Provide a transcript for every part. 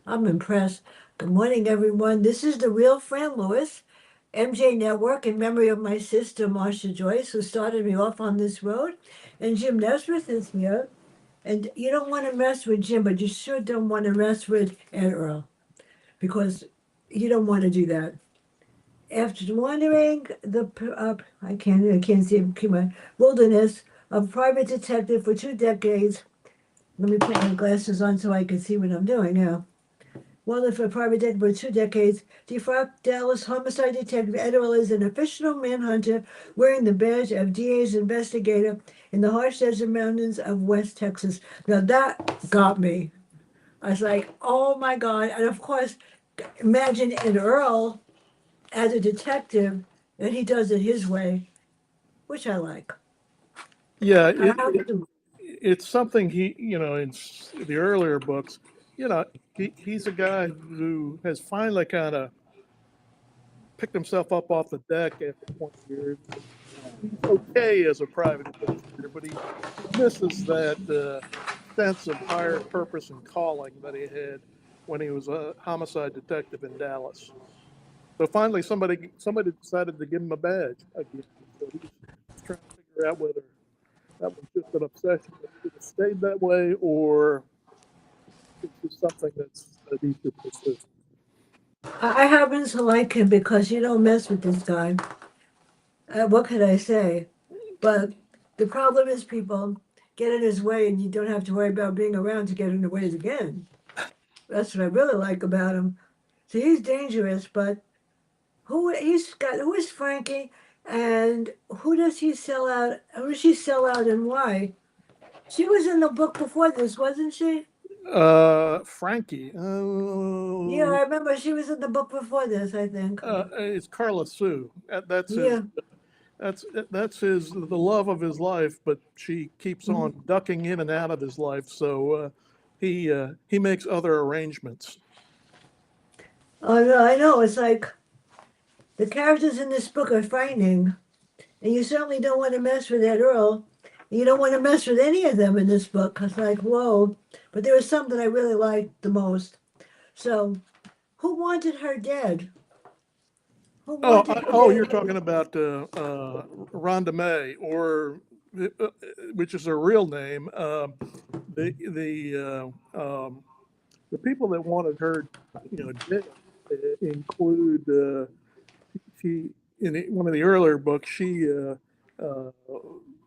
I'm impressed. Good morning, everyone. This is the real Fran Lewis, MJ Network, in memory of my sister, Marcia Joyce, who started me off on this road. And Jim Nesmith is here. And you don't want to mess with Jim, but you sure don't want to mess with Ed Earl because you don't want to do that. After wandering I can't see keep my wilderness of private detective for 2 decades. Let me put my glasses on so I can see what I'm doing now. Wanted for private detective for 2 decades, defrocked Dallas homicide detective Ed Earl is an official manhunter wearing the badge of DA's investigator in the harsh desert mountains of West Texas. Now that got me. I was like, oh my God. And of course, imagine Ed Earl as a detective, and he does it his way, which I like. Yeah, I have to. it's something in the earlier books, you know, he's a guy who has finally kind of picked himself up off the deck after 20 years. He's okay as a private investigator, but he misses that sense of higher purpose and calling that he had when he was a homicide detective in Dallas. So finally, somebody decided to give him a badge again. So he's trying to figure out whether that was just an obsession that should have stayed that way, or it's just something that he should pursue. I happen to like him because you don't mess with this guy. What could I say? But the problem is people get in his way, and you don't have to worry about being around to get in the way again. That's what I really like about him. So he's dangerous, but who is Frankie, and who does he sell out? Who does she sell out, and why? She was in the book before this, wasn't she? Frankie, Yeah, I remember she was in the book before this, I think. it's Carla Sue. That's his. Yeah. That's his the love of his life, but she keeps Mhm. on ducking in and out of his life. So he makes other arrangements. Oh, no, I know. It's like the characters in this book are frightening, and you certainly don't want to mess with that Earl. You don't want to mess with any of them in this book. It's like, whoa. But there was some that I really liked the most. So, who wanted her dead? Who wanted her Oh, you're dead? talking about Rhonda May, or which is her real name. The the the people that wanted her, dead, include she one of the earlier books. She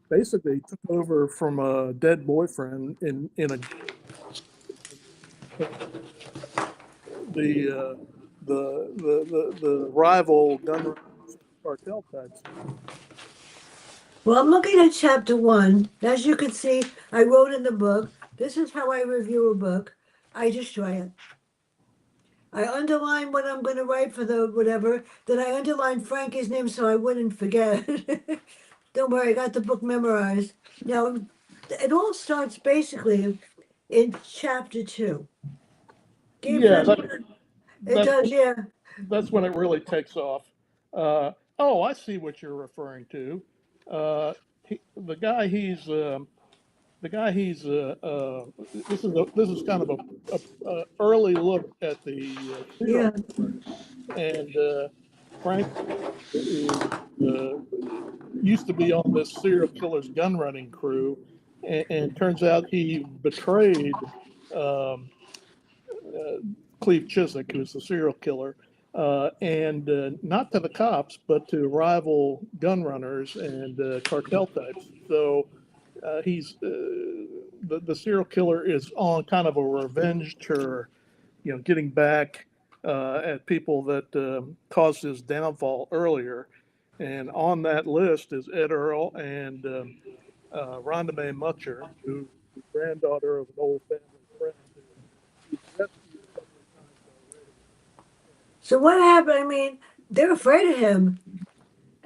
basically took over from a dead boyfriend in a the the rival gun running cartel types. Well, I'm looking at chapter one. As you can see, I wrote in the book. This is how I review a book. I destroy it. I underline what I'm going to write for the whatever. Then I underline Frankie's name so I wouldn't forget. Don't worry, I got the book memorized. Now, it all starts basically in chapter two. Gave Yeah, them, it that's does, yeah. that's when it really takes off. Oh, I see what you're referring to. Uh, the guy he's this is kind of a early look at the serial Yeah. killer, and Frank is used to be on this serial killer's gun running crew, and turns out he betrayed um, uh, Cleve Chiswick, who's the serial killer, and not to the cops, but to rival gun runners and cartel types. So he's the serial killer is on kind of a revenge tour, getting back at people that caused his downfall earlier. And on that list is Ed Earl and Rhonda Mae Mutcher, who is the granddaughter of an old family friend who he's rescued a couple of times already. So what happened? I mean, they're afraid of him.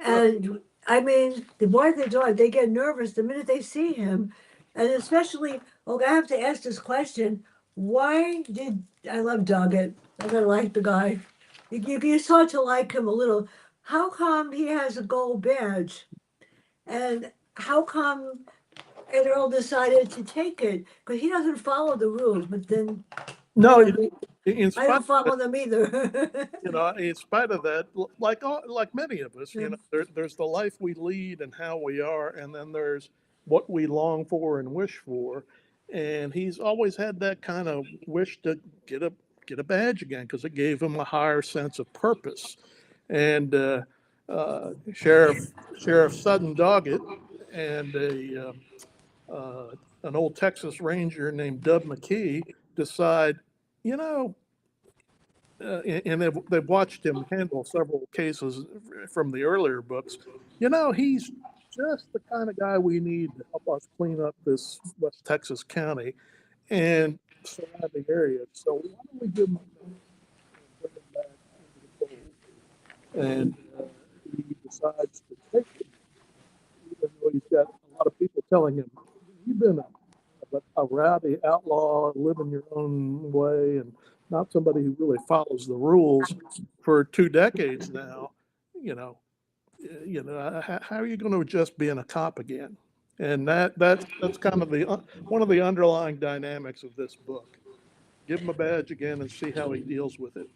Well, And I mean, the more they do it, they get nervous the minute they see him. And especially, okay, I have to ask this question. Why did I love Doggett? I really like the guy. You start to like him a little. How come he has a gold badge? And how come Ed Earl decided to take it? Because he doesn't follow the rules, but then, you no, know, in I spite don't follow them either. in spite of that, like many of us, there's the life we lead and how we are, and then there's what we long for and wish for. And he's always had that kind of wish to get a get a badge again because it gave him a higher sense of purpose. And Sheriff Sudden Doggett and a an old Texas Ranger named Dub McKee decide, you know, and they've watched him handle several cases from the earlier books. He's just the kind of guy we need to help us clean up this West Texas county and surrounding areas. So why don't we give him a chance and bring him back into the fold? And he decides to take it, even though he's got a lot of people telling him, "You've been a rowdy outlaw, living your own way, and not somebody who really follows the rules for 2 decades now. You know, how are you going to just being a cop again?" And that's kind of the one of the underlying dynamics of this book. Give him a badge again and see how he deals with it.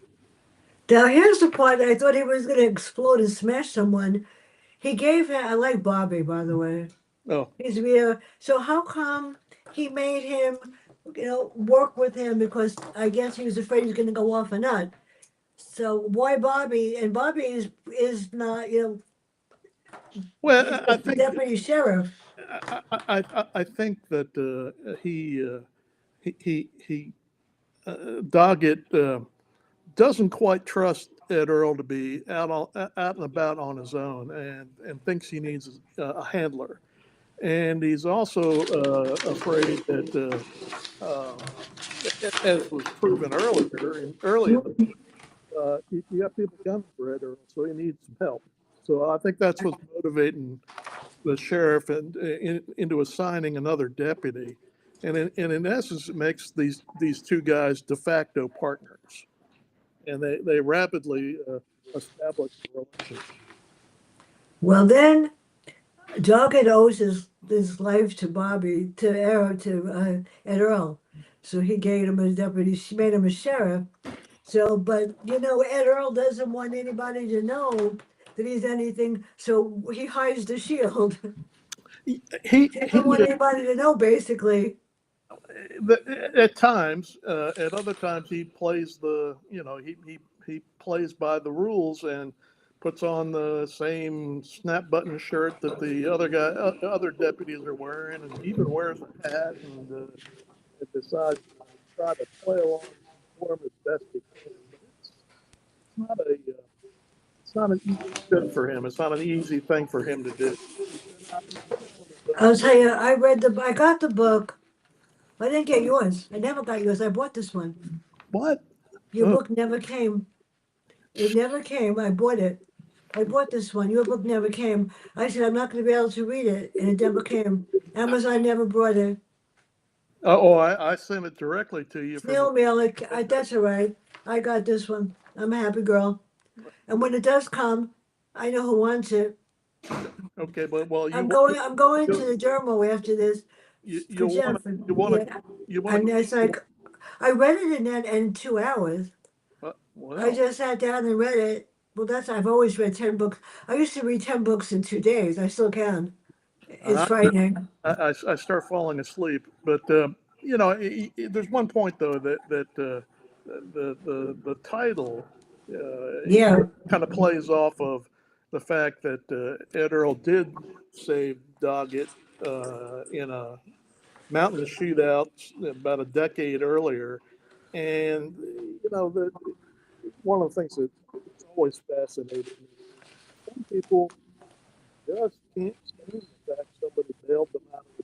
Now here's the part I thought he was going to explode and smash someone. He gave him. I like Bobby, by the way. Oh, He's real. So how come he made him, work with him because I guess he was afraid he was going to go off a nut. So why Bobby? And Bobby is not, he's well, I the think deputy sheriff. I think that he Doggett doesn't quite trust Ed Earl to be out and about on his own, and thinks he needs a handler. And he's also afraid that, as was proven early in the book, you got people gunning for Ed Earl, so he needs some help. So I think that's what's motivating the sheriff into assigning another deputy, and in essence, it makes these two guys de facto partners, and they rapidly establish a relationship. Well, then Doggett owes his life to Bobby, Ed Earl. So he gave him a deputy, she made him a sheriff. So, but Ed Earl doesn't want anybody to know that he's anything. So he hides the shield. He He doesn't he want anybody to know, basically. at times, at other times he plays he plays by the rules and puts on the same snap button shirt that the other deputies are wearing, and even wears a hat and decides to try to play along and perform as best he can. But it's not a it's not an easy fit for him. It's not an easy thing for him to do. He's been on his own I'll for tell you, I got the book. I didn't get yours. I never got yours. I bought this one. what? Your Oh, book never came. It never came. I bought it. I bought this one. Your book never came. I said I'm not going to be able to read it, and it never came. Amazon never brought it. I sent it directly to you from the. Snail mail. That's all right. I got this one. I'm a happy girl. And when it does come, I know who wants it. Okay, but well, I'm going to you the Dermo after this for you'll want to Jennifer. you want to Yeah, you want and to it's like I read it in 2 hours. I well, just sat down and read it. Well, I've always read 10 books. I used to read 10 books in 2 days. I still can. It's I, frightening. I start falling asleep. But there's one point though that the title Yeah. kind of plays off of the fact that Ed Earl did save Doggett in a mountain shootout about a decade earlier, and one of the things that it's always fascinated me. Some people just can't stand the fact somebody bailed them out of the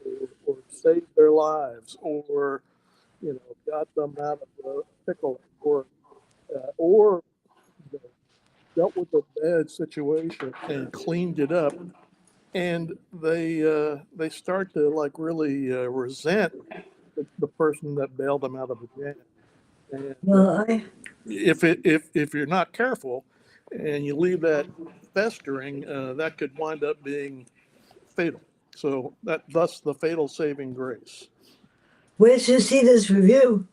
game, or saved their lives, or got them out of a pickle, or you know, dealt with a bad situation and cleaned it up, and they start to like really resent the person that bailed them out of the jam. And Well, I if you're not careful and you leave that festering, that could wind up being fatal. So thus the fatal saving grace. wait till you see this review.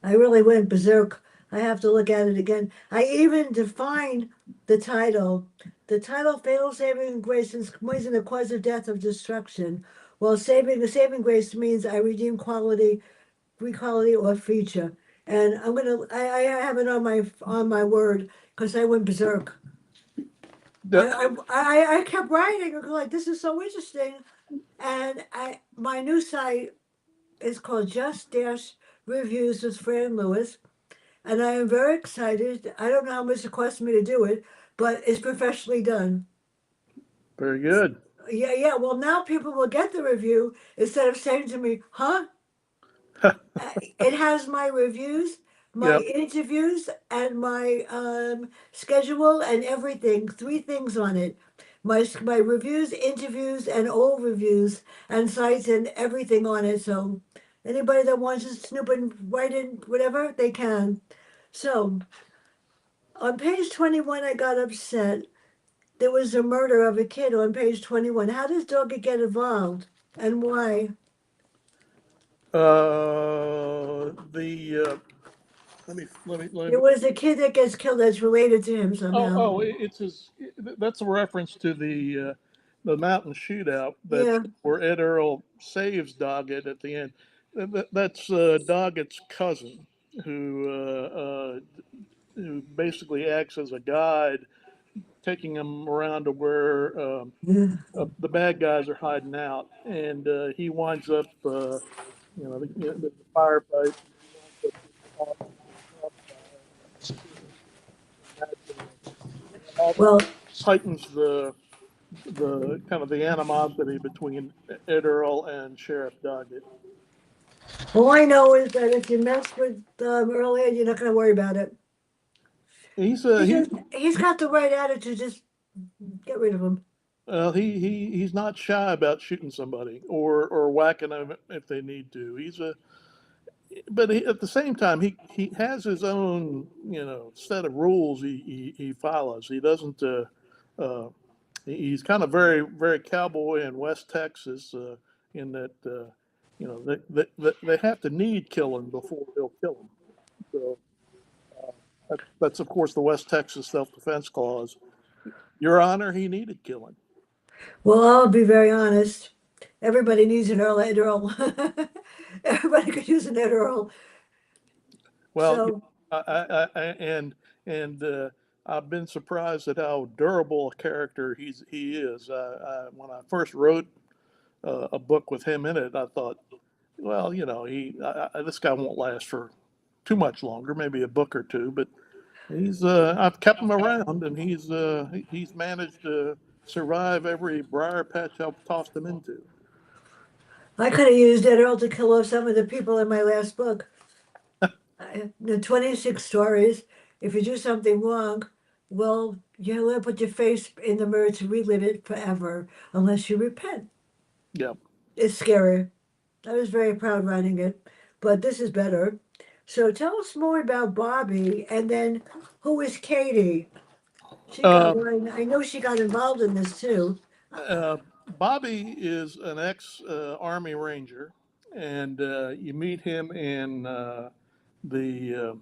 I really went berserk. I have to look at it again. I even defined the title. The title "Fatal Saving Grace is poison, the cause of death of destruction." Well, saving grace means I redeem quality, equality, or feature. And I have it on my word because I went berserk. That, I kept writing. I was like, this is so interesting. And my new site is called Just Dash Reviews with Fran Lewis. And I am very excited. I don't know how much it costs me to do it, but it's professionally done. very good. Yeah, yeah. Well, now people will get the review instead of saying to me, huh? It has my reviews, my Yep. interviews, and my schedule and everything. Three things on it. My reviews, interviews, and all reviews and sites and everything on it. So anybody that wants to snoop and write in whatever they can. So on page 21, I got upset. There was a murder of a kid on page 21. How does Doggy get involved and why? The let There me. was a kid that gets killed that's related to him somehow. It's his. That's a reference to the mountain shootout that Yeah. where Ed Earl saves Doggett at the end. That's Doggett's cousin who basically acts as a guide, taking him around to where Yeah. the bad guys are hiding out, and he winds up, there's a firefight, and he winds up getting caught in the crossfire and killed. And that Well, also heightens the kind of the animosity between Ed Earl and Sheriff Doggett. all I know is that if you mess with Earl, you're not going to worry about it. He's He he just, he's got the right attitude. Just get rid of him. he's not shy about shooting somebody or whacking them if they need to. But at the same time, he has his own set of rules he follows. He doesn't. Uh, he's kind of very cowboy in West Texas in that they have to need killing before they'll kill him. So that's of course the West Texas self defense clause. Your Honor, he needed killing. Well, I'll be very honest. Everybody needs an Earl, Ed Earl. Everybody could use an Ed Earl. Well, So, and I've been surprised at how durable a character he is. When I first wrote a book with him in it, I thought, well, this guy won't last for too much longer, maybe a book or two, but I've kept him around, and he's managed to survive every briar patch I've tossed him into. I could have used Ed Earl to kill off some of the people in my last book. The 26 stories. If you do something wrong, well, you have to put your face in the mirror to relive it forever unless you repent. Yeah. It's scary. I was very proud writing it, but this is better. So tell us more about Bobby, and then who is Katie? She got Uh, one. I know she got involved in this too. uh, Bobby is an ex Army Ranger, and you meet him in the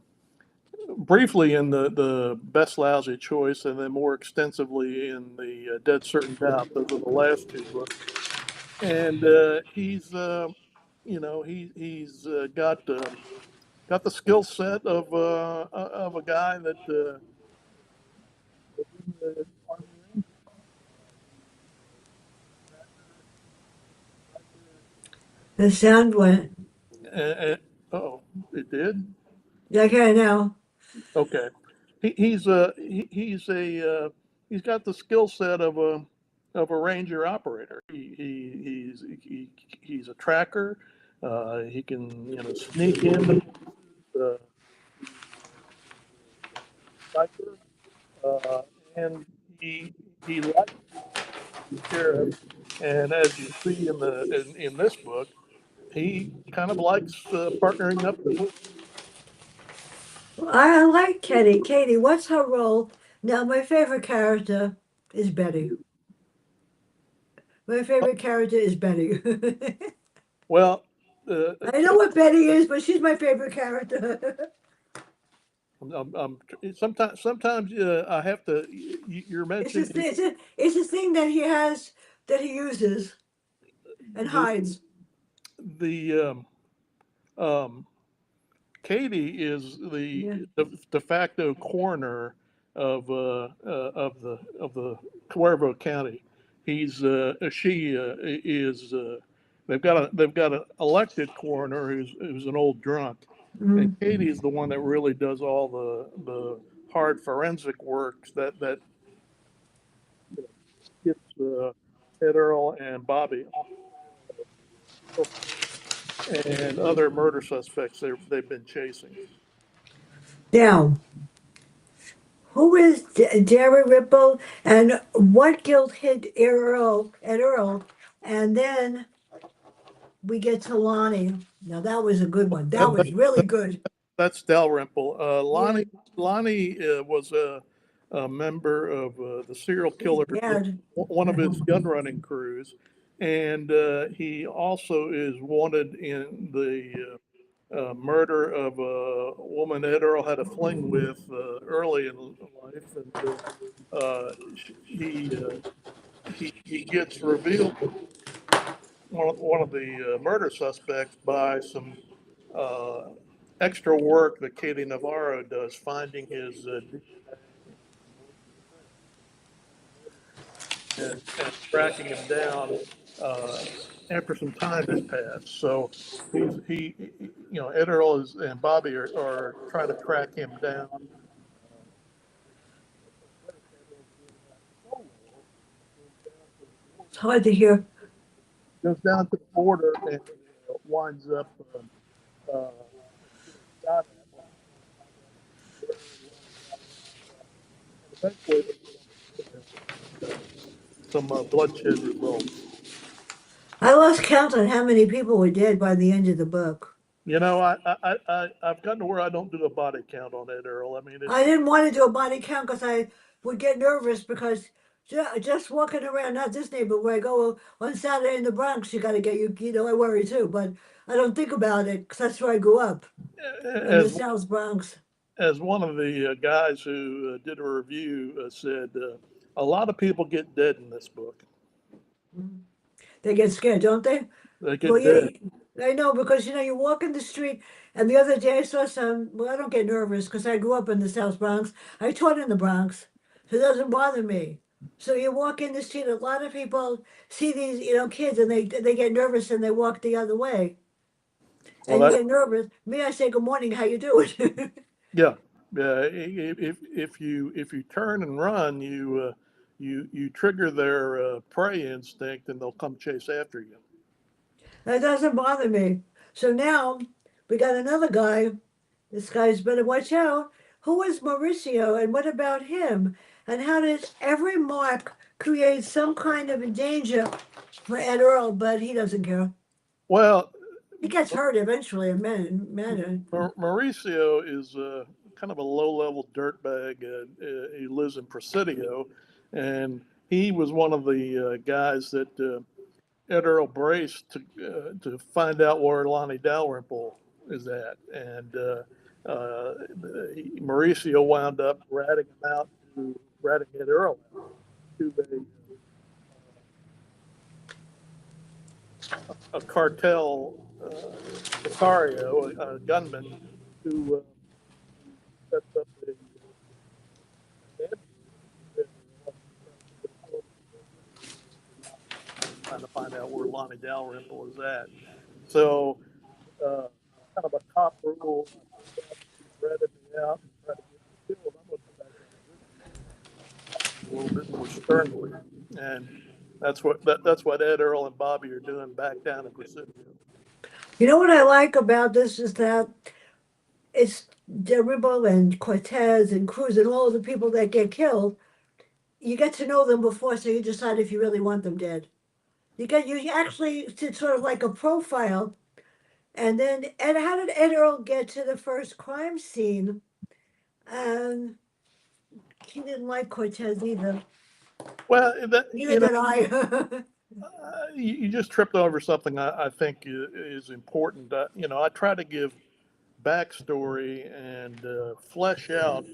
briefly in the Best Lousy Choice, and then more extensively in the Dead Certain Doubt. Those are the last two books, and he's got the skill set of a guy that was in the Army Rangers. He's a tracker. He's right there. The sound went. Oh, it did. Yeah, okay, now. Okay, he's got the skill set of a ranger operator. He's a tracker. He can sneak into places. He's a sniper, uh, and he likes the sheriff. And as you see in this book, he kind of likes partnering up with him. I like Katie. Katie, what's her role? Now, my favorite character is Betty. My favorite character is Betty. Well. I know what Betty is, but she's my favorite character. sometimes I have to. You're It's a, mentioning it's a thing that he has that he uses and the hides. the um, Katie is Yeah. the de facto coroner of the Cuervo County. She is they've got an elected coroner who's an old drunk, and Mm. Katie is the one that really does all the hard forensic work that you know, gets Ed Earl and Bobby and other murder suspects they've been chasing. Now, who is Jerry Ripple and what guilt hit Earl at Earl? And then we get to Lonnie. Now that was a good one. That That, was really good. That's Dalrymple. Yeah, Lonnie was a member of the serial his killer, dad. one of his gun running crews, and he also is wanted in the murder of a woman Ed Earl had a fling with early in life, and he he gets revealed one of the murder suspects by some uh, extra work that Katie Navarro does, finding his and tracking him down uh, after some time has passed. So Ed Earl and Bobby are trying to track him down. It's hard to hear. Goes down to the border and winds up uh, getting shot at where Lonnie Dalrymple was. And eventually they get him, some bloodshed results. I lost count on how many people were dead by the end of the book. I've gotten to where I don't do a body count on Ed Earl. I mean, I didn't want to do a body count because I would get nervous because just walking around, not this neighborhood where I go on Saturday in the Bronx, you got to get you know, I worry too, but I don't think about it because that's where I grew up in the as South Bronx. as one of the guys who did a review said, a lot of people get dead in this book. Mhm. They get scared, don't they? They Well, get dead. yeah, I know because you know you walk in the street, and the other day I saw some. Well, I don't get nervous because I grew up in the South Bronx. I taught in the Bronx, so it doesn't bother me. So you walk in the street, a lot of people see these, you know, kids, and they get nervous and they walk the other way, Well, and you that get nervous. Me, I say good morning, how you doing? yeah, yeah. If you turn and run, you trigger their prey instinct, and they'll come chase after you. That doesn't bother me. So now we got another guy. This guy's better watch out. Who is Mauricio and what about him? And how does every mark create some kind of a danger for Ed Earl, but he doesn't care. Well, He gets hurt eventually, a man. Mauricio is kind of a low-level dirtbag. He lives in Presidio, and he was one of the guys that Ed Earl braced to find out where Lonnie Dalrymple is at, and Mauricio wound up ratting Ed Earl out to a cartel sicario, a gunman who sets up an ambush trying to find out where Lonnie Dalrymple is at. So, kind of a top rule. I found out that you ratted me out and try to get me killed. I'm going to come back down and visit you a little bit more sternly. And that's what Ed Earl and Bobby are doing back down in Presidio. You know what I like about this is that it's Ribble and Cortez and Cruz and all of the people that get killed. You get to know them before, so you decide if you really want them dead. You actually did sort of like a profile. And then, and how did Ed Earl get to the first crime scene? And he didn't like Cortez either. Well, Neither did I. You just tripped over something I think is important. I try to give backstory and flesh out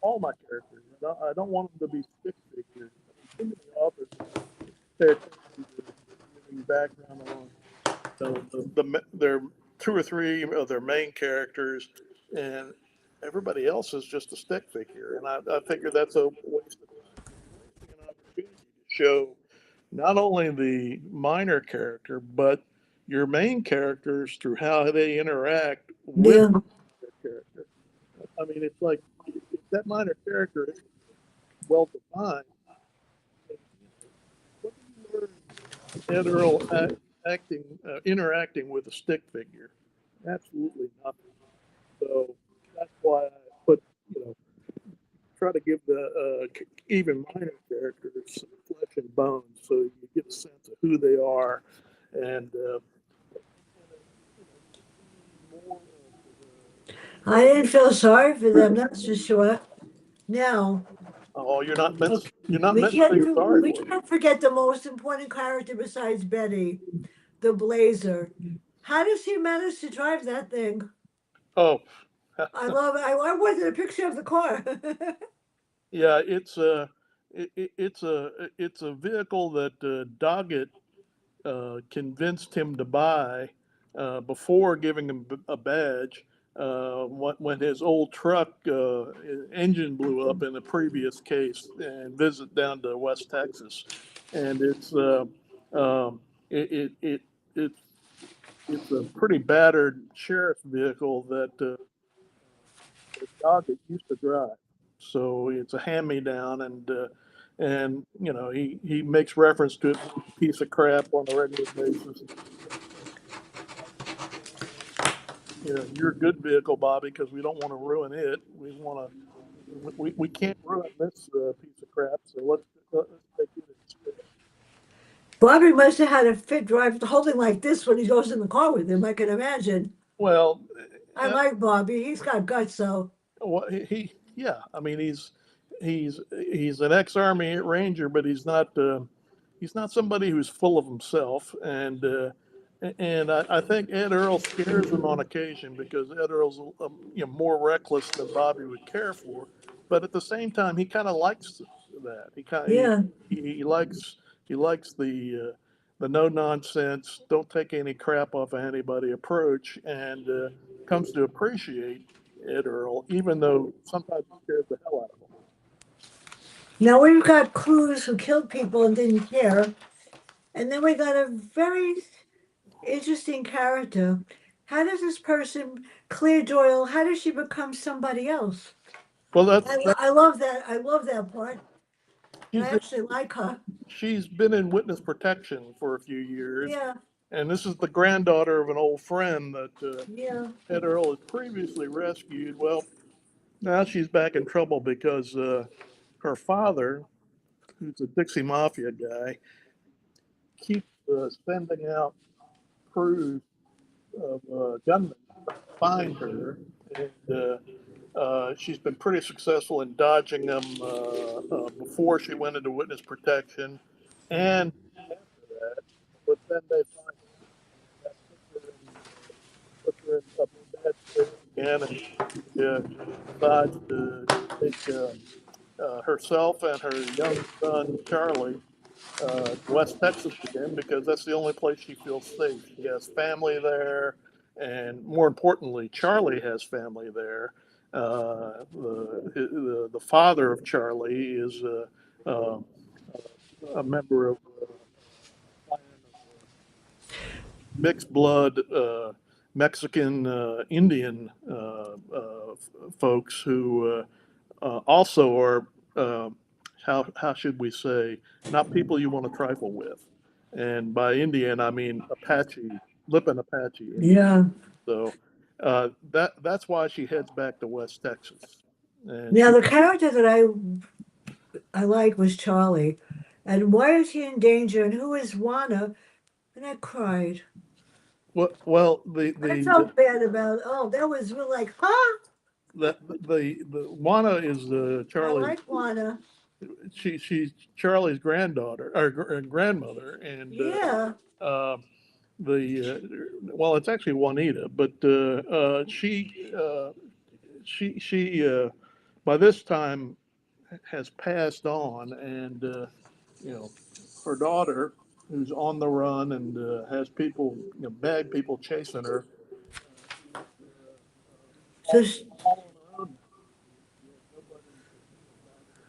all my characters. I don't want them to be stick figures. I mean, too many authors pay attention to giving background on their two or three of their main characters, and everybody else is just a stick figure. And I figure that's a waste of time. You're wasting an opportunity to show not only the minor character, but your main characters through how they interact with Yeah. their character. I mean, it's like if that minor character isn't well defined, what do you learn from Ed Earl interacting with a stick figure? Absolutely nothing. So that's why I put, you know, try to give the even minor characters some flesh and bones, so you get a sense of who they are, and more I didn't feel sorry for them, that's for sure. Now, oh, look, you're not we meant to feel can't sorry we for them. can't forget the most important character besides Betty, the Blazer. How does he manage to drive that thing? Oh, I love it. I wanted a picture of the car. yeah, it's a vehicle that Doggett convinced him to buy before giving him a badge. When his old truck engine blew up in a previous case and visit down to West Texas, and um, it, it, it it's it's a pretty battered sheriff's vehicle that Doggett used to drive. So it's a hand me down, and he makes reference to it being a piece of crap on a regular basis. You're a good vehicle, Bobby, because we don't want to ruin it. We can't ruin this piece of crap. So let's take it instead. Bobby must have had a fit drive holding like this when he goes in the car with him. I can imagine. Well, I uh, like Bobby. He's got guts, though. well, yeah. I mean, he's an ex-army ranger, but he's not somebody who's full of himself. And I think Ed Earl scares him on occasion because Ed Earl's more reckless than Bobby would care for. But at the same time, he kind of likes that. Yeah. He likes the no nonsense, don't take any crap off of anybody approach, and comes to appreciate Ed Earl, even though sometimes he scares the hell out of him. Now we've got Cruz who killed people and didn't care. And then we got a very interesting character. How does this person, Claire Doyle, how does she become somebody else? Well, I love that. I love that part. I she's actually like her. she's been in witness protection for a few years, Yeah, and this is the granddaughter of an old friend that yeah, Ed Earl has previously rescued. Well, now she's back in trouble because her father, who's a Dixie Mafia guy, keeps sending out crews of gunmen trying to find her, and she's been pretty successful in dodging them before she went into witness protection and after that. But then they find her, and that puts her in a bad place again, and she decides to take herself and her young son Charlie to West Texas again because that's the only place she feels safe. She has family there, and more importantly, Charlie has family there. The father of Charlie is a member of a clan of mixed blood Mexican Indian folks who also are how should we say not people you want to trifle with, and by Indian I mean Apache, Lipan Apache Indian. yeah. So that's why she heads back to West Texas, and Now she the character that I like was Charlie, and why is he in danger? And who is Juana? And I cried. well I felt bad about. Oh, that was really like, huh? the Juana is I Charlie's like Juana. she's Charlie's granddaughter or grandmother, and Yeah. uh, well, it's actually Juanita, but she by this time has passed on, and you know, her daughter, who's on the run and has people, bad people chasing her, So sh all on her own. Nobody back for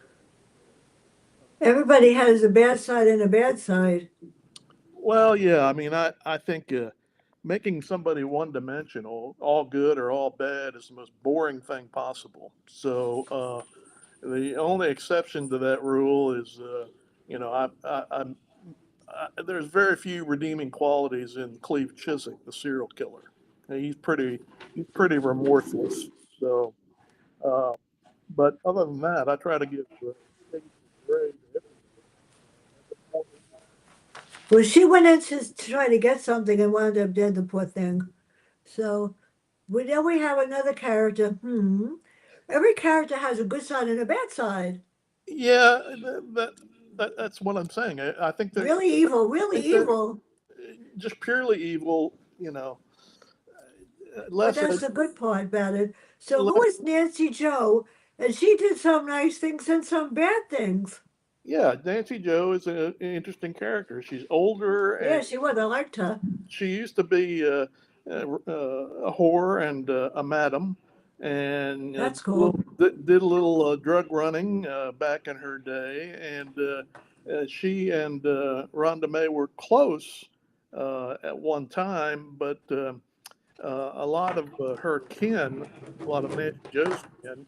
her. everybody has a bad side and a bad side. Well, yeah, I mean, I think making somebody one dimensional, all good or all bad, is the most boring thing possible. So the only exception to that rule is, there's very few redeeming qualities in Cleve Chiswick, the serial killer. And he's pretty remorseless. So, uh, but other than that, I try to give shades of gray to everybody. That's important. Well, she went in to try to get something and wound up dead, the poor thing. So then we have another character. Every character has a good side and a bad side. Yeah, that's what I'm saying. I think that Really evil, I really think that evil. just purely evil, But less that's ed, the good part about it. So who less. is Nancy Joe? And she did some nice things and some bad things. Yeah, Nancy Joe is an interesting character. She's older Yeah, and she was. I liked her. she used to be a whore and a madam, and That's cool. did a little drug running back in her day. And she and Rhonda May were close at one time, but a lot of her kin, a lot of Nancy Joe's kin,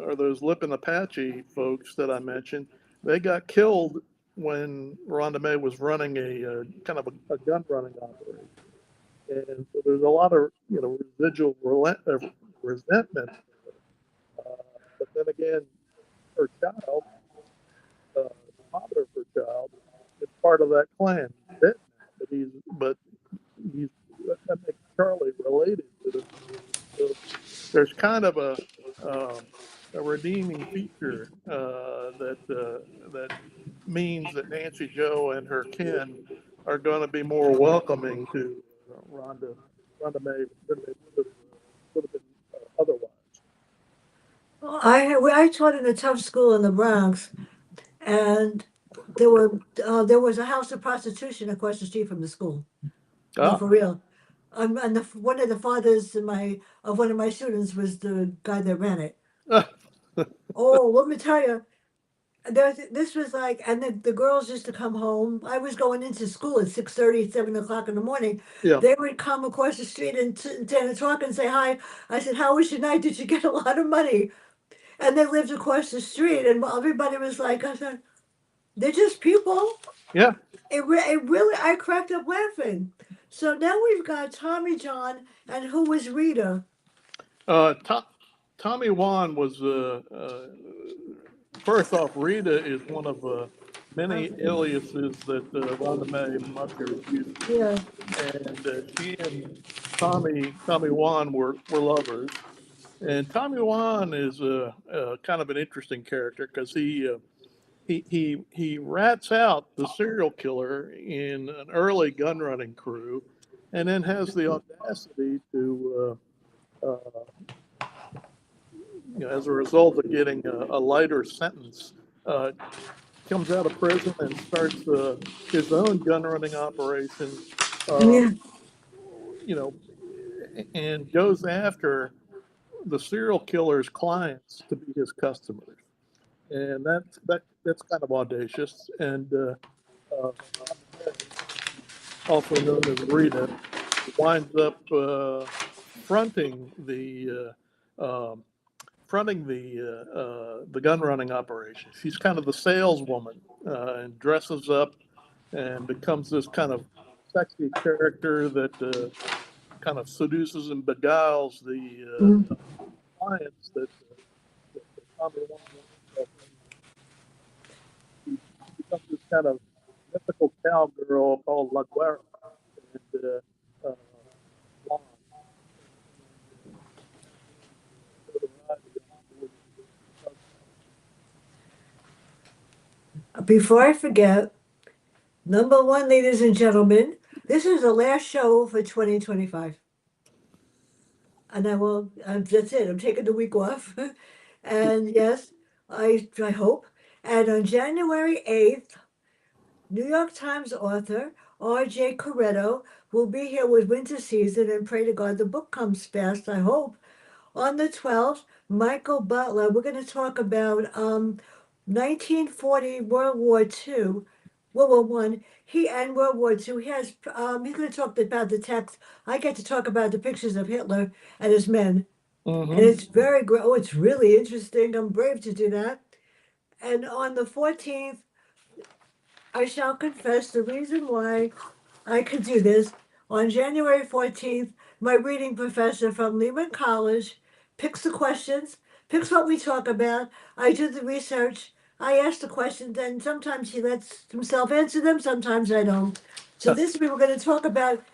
are those Lipton Apache folks that I mentioned. They got killed when Rhonda May was running a kind of a gun running operation, and so there's a lot of residual resentment. But then again, her child, the father of her child, is part of that clan. He's dead now, but he's that makes Charlie related to the. So there's kind of a redeeming feature that means that Nancy Joe and her kin are going to be more welcoming to Rhonda May than they would have been otherwise. I taught in a tough school in the Bronx, and there was a house of prostitution across the street from the school. No, Ah, for real. And one of the fathers of one of my students was the guy that ran it. Oh, let me tell you, this was like, and the girls used to come home. I was going into school at 6:30, 7 o'clock in the morning. yeah, They would come across the street and talk and say hi. I said, "How was your night? Did you get a lot of money?" And they lived across the street, and everybody was like, "I said, they're just people." yeah. It really, I cracked up laughing. So now we've got Tommy John, and who was Rita? To, Tommy Wan was first off. Rita is one of many Okay. aliases that Rhonda Mae Musser used, Yeah. and she and Tommy Wan were lovers. And Tommy Wan is kind of an interesting character because he rats out the serial killer in an early gun running crew, and then has the audacity to, as a result of getting a lighter sentence, uh, comes out of prison and starts his own gun running operation. Uh, Yeah. you know, and goes after the serial killer's clients to be his customers, and that's kind of audacious. And uh, also known as Rita, winds up fronting the the gun running operation. She's kind of the saleswoman and dresses up and becomes this kind of sexy character that kind of seduces and beguiles the Mm. clients that Tommy Wan wants. She becomes this kind of mythical cowgirl called La Guerra, and blonde, and has notoriety on board. before I forget, number one, ladies and gentlemen, this is the last show for 2025. And I will, that's it. I'm taking the week off. And yes, I hope. And on January 8th, New York Times author R.J. Corretto will be here with Winter Season and pray to God the book comes fast, I hope. On the 12th, Michael Butler, we're going to talk about 1940 World War II, World War One. He and World War II. He's going to talk about the text. I get to talk about the pictures of Hitler and his men, and Mm-hmm. it's very great. Oh, it's really interesting. I'm brave to do that. And on the 14th, I shall confess the reason why I could do this. On January 14th, my reading professor from Lehman College picks the questions, picks what we talk about. I do the research. I ask the questions, and sometimes he lets himself answer them, sometimes I don't. So this week we're going to talk about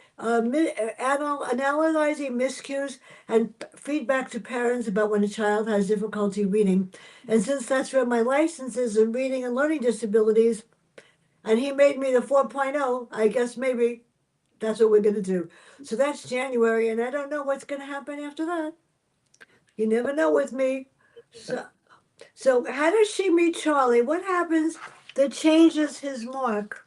analyzing miscues and feedback to parents about when a child has difficulty reading. And since that's where my license is in reading and learning disabilities, and he made me the 4.0, I guess maybe that's what we're going to do. So that's January, and I don't know what's going to happen after that. You never know with me. So, so how does she meet Charlie? What happens that changes his mark?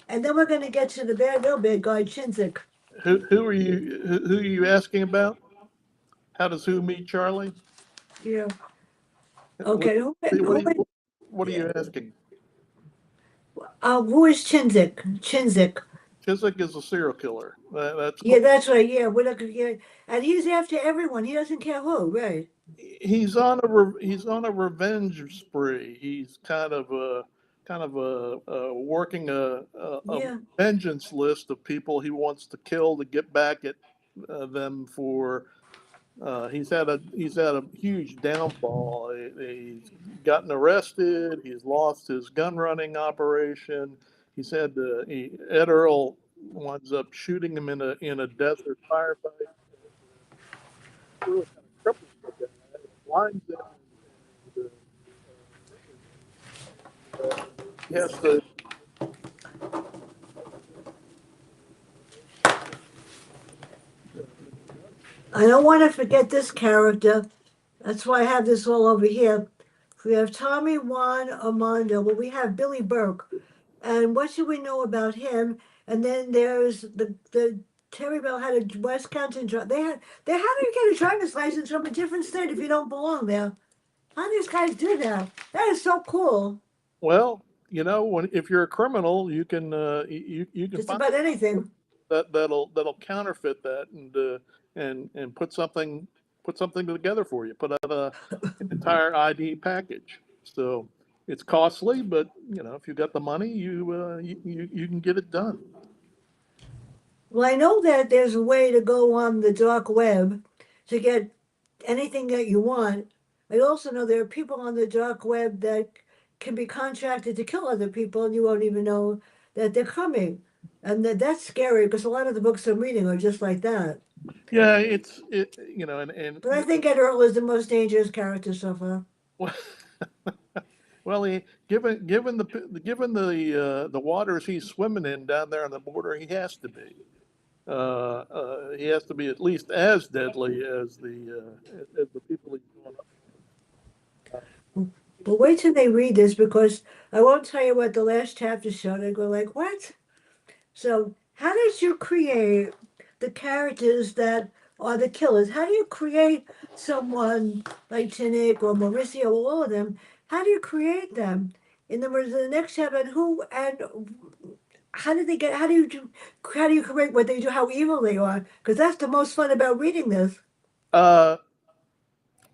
And then we're going to get to the real bad guy, Chinzik. Who are you asking about? How does who meet Charlie? Yeah. What, Okay. what are you asking? Who is Chinzik? Chinzik. Chiswick is a serial killer. That's Yeah, that's right. Yeah, we're not gonna get. And he's after everyone. He doesn't care who, right? he's on a revenge spree. He's working a Yeah. vengeance list of people he wants to kill to get back at them for. He's had a huge downfall. He's gotten arrested. He's lost his gun running operation. Ed Earl winds up shooting him in a desert firefight. Really kind of cripples the guy, blinds him, and murders him. And he has to when he does I don't want to forget this character. That's why I have this all over here. We have Tommy Juan Armando. Well, we have Billy Burke. And what should we know about him? And then there's the Terry Bell had a Wisconsin. They had to get a driver's license from a different state if you don't belong there. How do these guys do that? That is so cool. well. If you're a criminal, you can Just find about anything. that'll counterfeit that and put something together for you. Put out an entire ID package. So it's costly, but if you got the money, you can get it done. Well, I know that there's a way to go on the dark web to get anything that you want. I also know there are people on the dark web that can be contracted to kill other people and you won't even know that they're coming. And that's scary because a lot of the books I'm reading are just like that. Yeah, it's it you know and But I think Ed Earl is the most dangerous character so far. well, given the waters he's swimming in down there on the border, he has to be. He has to be at least as deadly as the people he's going up against. But wait till they read this because I won't tell you what the last chapter showed. I go like, what? So, how did you create the characters that are the killers? How do you create someone like Tunic or Mauricio or all of them? How do you create them? In the words, the next chapter, and who and how did they get? How do you create what they do? How evil they are? Because that's the most fun about reading this. Uh,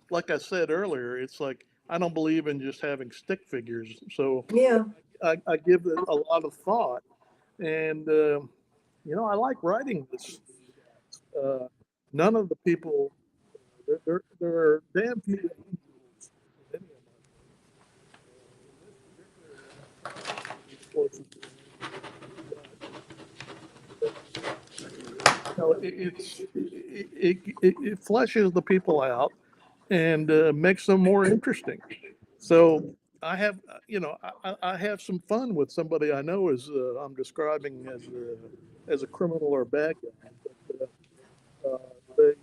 like I said earlier, it's like I don't believe in just having stick figures, so Yeah. I give it a lot of thought, and I like writing these guys. None of the people there are damn few angels in any of my books. In this particular one, he's closest to an angel as you can get, but it fleshes the people out and makes them more interesting. So I have, I have some fun with somebody I know as I'm describing as a criminal or bad guy. But they,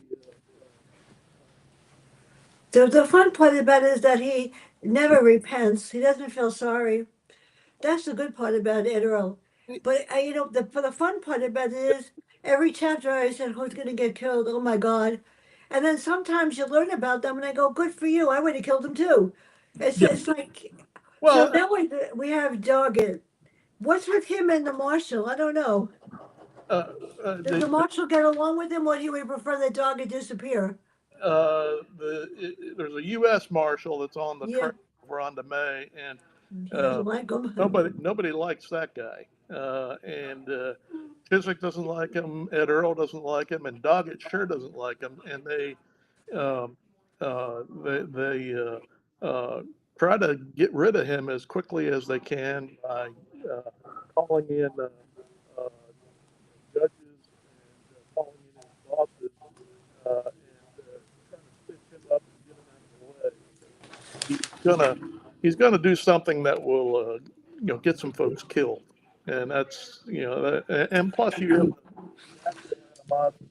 The fun part about it is that he never repents. He doesn't feel sorry. That's the good part about it, Earl. But the fun part about it is every chapter I said, "Who's going to get killed?" Oh my God! And then sometimes you learn about them, and I go, "Good for you! I would have killed him too." yeah, It's like so well, now we have Doggett. What's with him and the marshal? I don't know. uh, Does the marshal get along with him, or he would prefer that Doggett disappear? there's a U.S. Marshal that's on the Yeah, train over onto May, and he uh, doesn't like him. nobody likes that guy. And Chiswick doesn't like him. Ed Earl doesn't like him, and Doggett sure doesn't like him. And um, they try to get rid of him as quickly as they can by uh, calling in uh, judges and calling in his bosses and trying to stitch him up and get him out of the way. He's gonna do something that will get some folks killed, and that's and plus you have natural animosity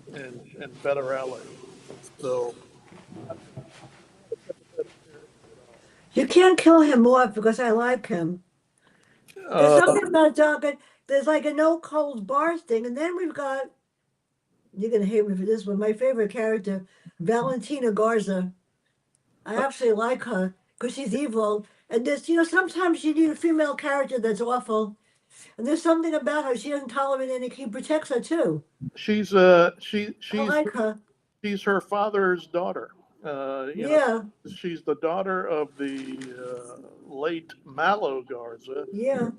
between him and Federale. So he's not a sympathetic character at all. You can't kill him off because I like him. There's Uh, something about Doggett. There's like a no cold bar thing, and then we've got, you're gonna hate me for this one, my favorite character, Valentina Garza. I absolutely like her because she's evil. And sometimes you need a female character that's awful. And there's something about her. She doesn't tolerate any. He protects her too. she's I like her. she's her father's daughter. Yeah, She's the daughter of the late Malo Garza, yeah.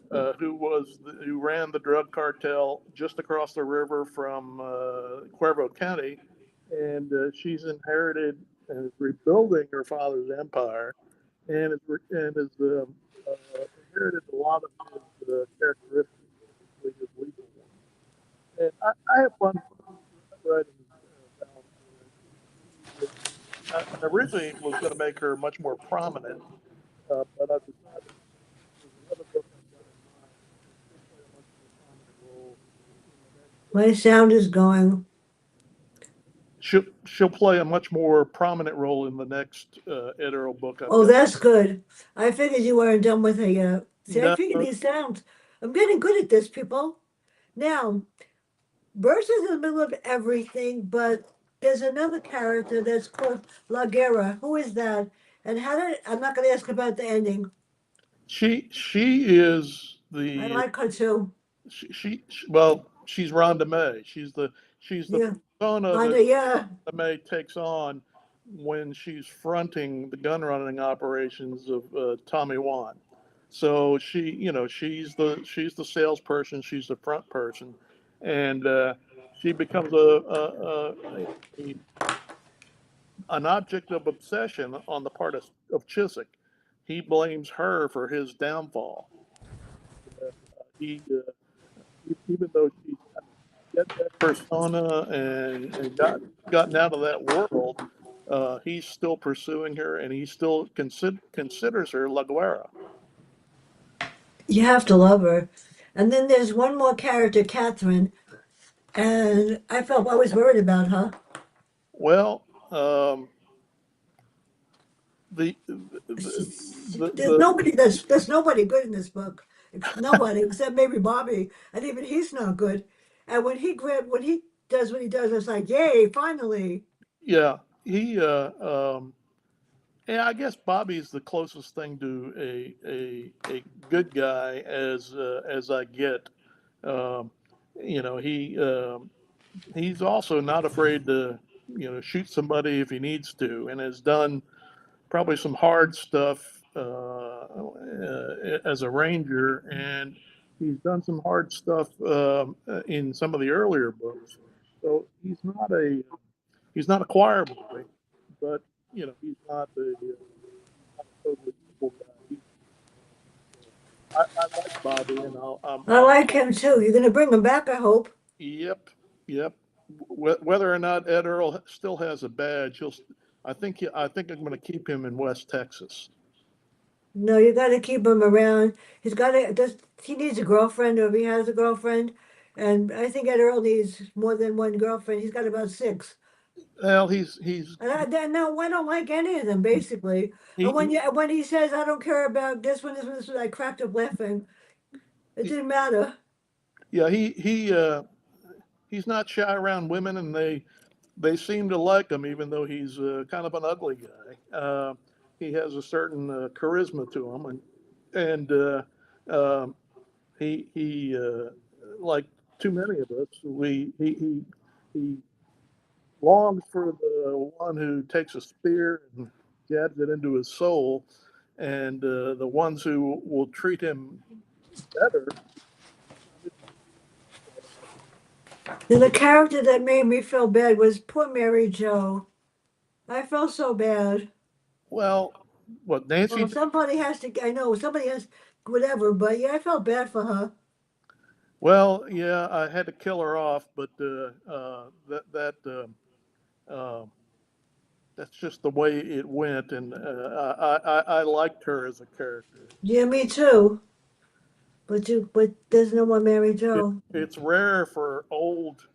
who ran the drug cartel just across the river from Cuervo County, and she's inherited and is rebuilding her father's empire, and inherited a lot of his characteristics, particularly his lethal ones. And I have fun writing Valentina. I originally was going to make her much more prominent, but I've decided there's another book I've got in mind, and she'll play a much more prominent role in the next. My sound is going. She'll play a much more prominent role in the next Ed Earl book I've Oh, got. that's good. I figured you weren't done with her yet. See, I No, figured these sounds. I'm getting good at this, people. Now, Burst is in the middle of everything, but there's another character that's called La Guerra. Who is that? And I'm not going to ask about the ending. she is I the like her too. well, she's Rhonda May. She's the Yeah. persona that Rhonda, yeah. May takes on when she's fronting the gun running operations of Tommy Wan. So she's the salesperson, she's the front person, and she becomes a an object of obsession on the part of Chiswick. He blames her for his downfall. He even though she's kind of get that persona and gotten out of that world, he's still pursuing her, and he still considers her La Guerra. You have to love her. And then there's one more character, Catherine, and I was worried about her. Well, the the There's the nobody there's nobody good in this book. Nobody except maybe Bobby, and even he's not good. And when he does what he does, it's like, yay, finally. yeah, he yeah, I guess Bobby's the closest thing to a good guy as I get. Um, you know, he's also not afraid to shoot somebody if he needs to, and has done probably some hard stuff as a ranger, and he's done some hard stuff in some of the earlier books. So he's not a choir boy, but he's not not a totally evil guy either. I like Bobby, and I like him too. You're gonna bring him back, I hope. yep, yep. Whether or not Ed Earl still has a badge, I think I'm going to keep him in West Texas. No, you got to keep him around. He's got to. He needs a girlfriend, or if he has a girlfriend, and I think Ed Earl needs more than one girlfriend. He's got about six. Well, he's No, I don't like any of them basically. And he when he says I don't care about this one, I cracked up laughing. It didn't matter. yeah, he's not shy around women, and they seem to like him, even though he's kind of an ugly guy. He has a certain charisma to him, and um, he like too many of us, he longs for the one who takes a spear and jabs it into his soul, and the ones who will treat him better. The character that made me feel bad was poor Mary Jo. I felt so bad. Well, what Nancy Well, did. somebody has to. I know somebody has whatever, but yeah, I felt bad for her. Well, yeah, I had to kill her off, but uh, that's just the way it went, and I liked her as a character. Yeah, me too. But there's no more Mary It, Jo. it's rare for old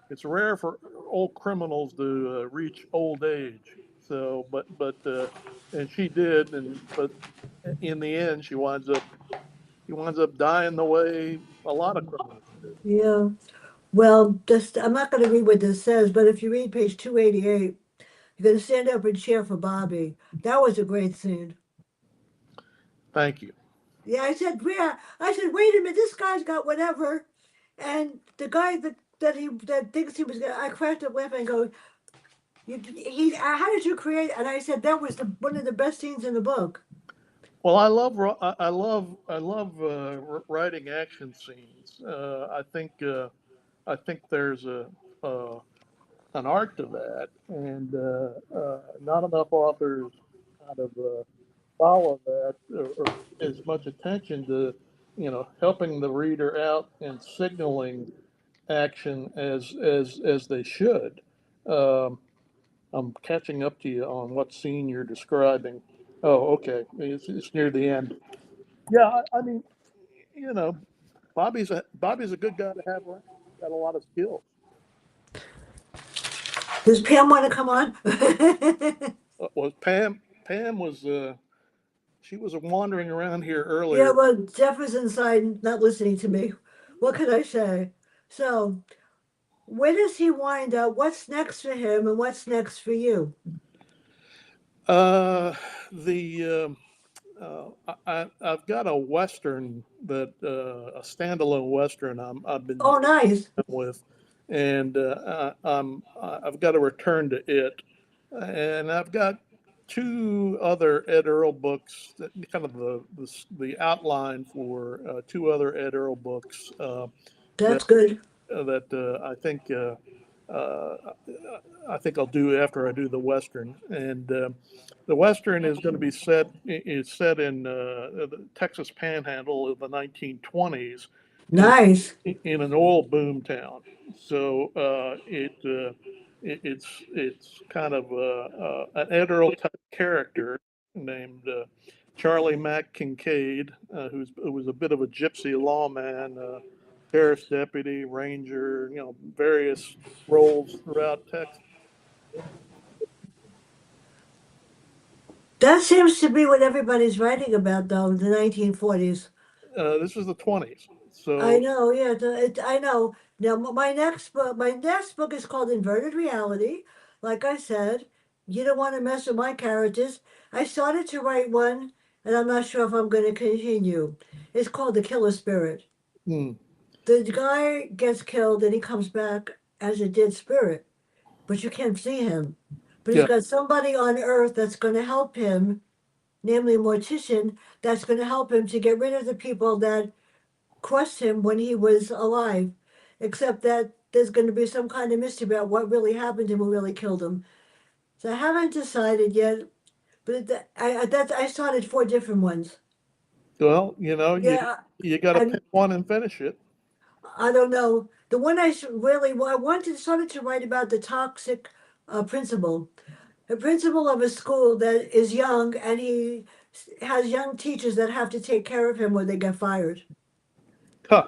it's rare for old criminals to reach old age. So, and she did, and but in the end, she winds up dying the way a lot of criminals do. Yeah. Well, just I'm not going to read what this says, but if you read page 288, you're going to stand up and cheer for Bobby. That was a great scene. Thank you. Yeah, I said, wait a minute, this guy's got whatever, and the guy that thinks he was gonna, I cracked up laughing and go, how did you create? And I said that was one of the best scenes in the book. Well, I love writing action scenes. I think there's a uh, an art to that, and not enough authors kind of follow that or pay as much attention to, helping the reader out and signaling action as they should. Um, I'm catching up to you on what scene you're describing. Oh, okay, it's near the end. Yeah, I mean, you know, Bobby's a good guy to have around. He's got a lot of skills. Does Pam want to come on? Was Pam was she was wandering around here Yeah, earlier. well, Jeff is inside, not listening to me. What could I say? So, where does he wind up? What's next for him, and what's next for you? Uh, the I've got a western that a standalone western I've been Oh, nice, with, and I've got to return to it, and I've got two other Ed Earl books that kind of the outline for two other Ed Earl books that that's good. uh, I think I'll do after I do the western. And the western is going to be set in the Texas Panhandle of the 1920s, in Nice. in an oil boom town. So it's kind of an Ed Earl type character named Charlie Mack Kincaid, who was a bit of a gypsy lawman, sheriff's deputy, ranger, various roles throughout Texas. That seems to be what everybody's writing about, though, the 1940s. This is the 20s. I So, know, yeah, I know. Now, my next book is called Inverted Reality. Like I said, you don't want to mess with my characters. I started to write one, and I'm not sure if I'm going to continue. It's called The Killer Spirit. hmm, The guy gets killed, and he comes back as a dead spirit, but you can't see him. But he's yeah. got somebody on Earth that's going to help him, namely a mortician, that's going to help him to get rid of the people that crossed him when he was alive, except that there's going to be some kind of mystery about what really happened to him, who really killed him. So I haven't decided yet, but I started four different ones. Well, Yeah, you got to and pick one and finish it. I don't know. The one I wanted started to write about the toxic principal, the principal of a school that is young, and he has young teachers that have to take care of him or they get fired. Huh.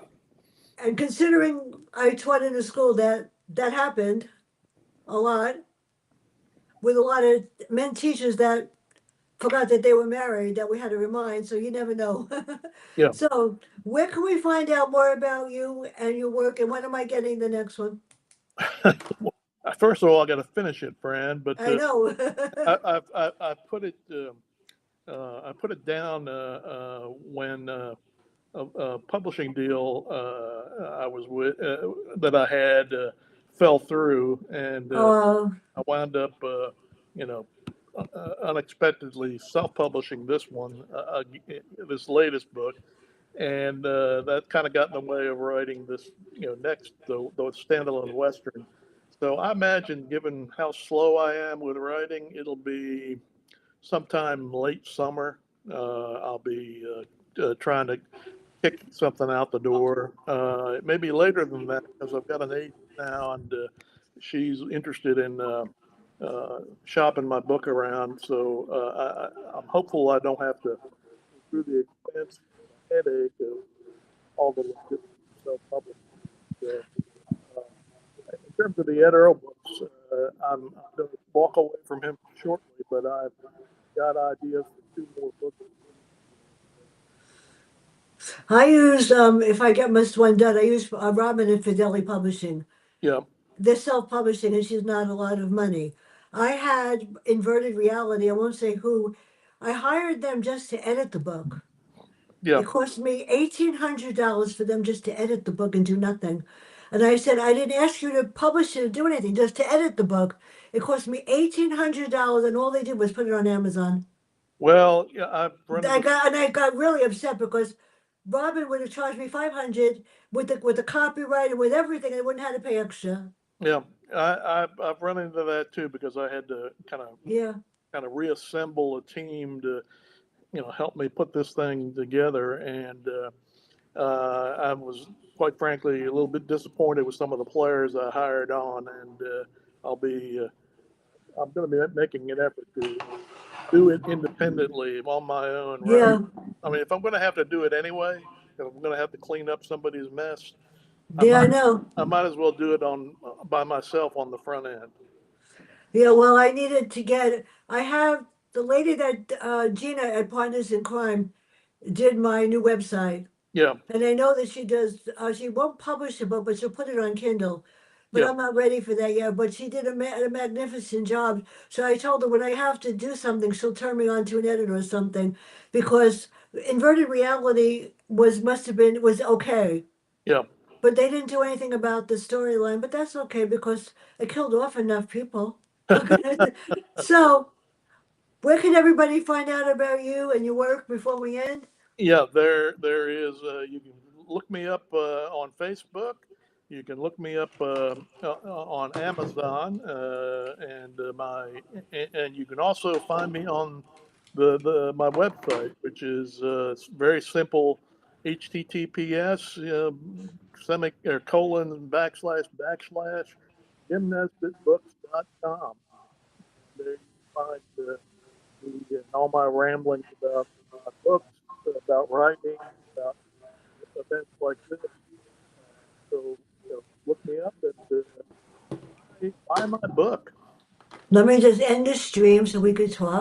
And considering I taught in a school that happened a lot with a lot of men teachers that forgot that they were married that we had to remind, so you never know. Yeah. So, where can we find out more about you and your work, and when am I getting the next one? First of all, I got to finish it, Fran. But I know. I put it down when a publishing deal I was with that I had fell through, and uh, I wound up, you know, unexpectedly self-publishing this one, this latest book, and that kind of got in the way of writing this, next the standalone western. So I imagine, given how slow I am with writing, it'll be sometime late summer. I'll be trying to kick something out the door. It may be later than that because I've got an agent now, and she's interested in shopping my book around. So I'm hopeful I don't have to go through the expense, headache of all the logistics of self-publishing. Uh, in terms of the Ed Earl books, I'm going to walk away from him shortly, but I've got ideas for two more books. I use if I get this one done, I use Robin and Fidelli Publishing. Yeah, They're self-publishing, and she's not a lot of money. I had Inverted Reality. I won't say who. I hired them just to edit the book. yeah. It cost me $1,800 for them just to edit the book and do nothing. And I said, I didn't ask you to publish it or do anything, just to edit the book. It cost me $1,800, and all they did was put it on Amazon. Well, yeah, I've run into I got really upset because Robin would have charged me 500 with the copyright and with everything. I wouldn't have to pay extra. yeah, I've run into that too because I had to Yeah, kind of reassemble a team to help me put this thing together, and I was quite frankly a little bit disappointed with some of the players I hired on, and I'll be I'm going to be making an effort to do it independently on my own. yeah, I mean, if I'm going to have to do it anyway, if I'm going to have to clean up somebody's mess, I yeah. I might know. I might as well do it on by myself on the front end. Yeah, well, I needed to get. I have the lady that Gina at Partners in Crime did my new website. Yeah, And I know that she does, she won't publish a book, but she'll put it on Kindle. But yeah, I'm not ready for that yet. But she did a magnificent job. So I told her when I have to do something, she'll turn me on to an editor or something, because Inverted Reality must have been was okay, yeah. but they didn't do anything about the storyline. But that's okay because it killed off enough people. So where can everybody find out about you and your work before we end? Yeah, there is. You can look me up on Facebook. You can look me up on Amazon, and you can also find me on the my website, which is it's very simple: HTTPS semi or colon backslash backslash gymnasticbooks.com. There you can find all my ramblings about my books, about writing, about events like this. So look me up and buy my book. Let me just end the stream so we could talk.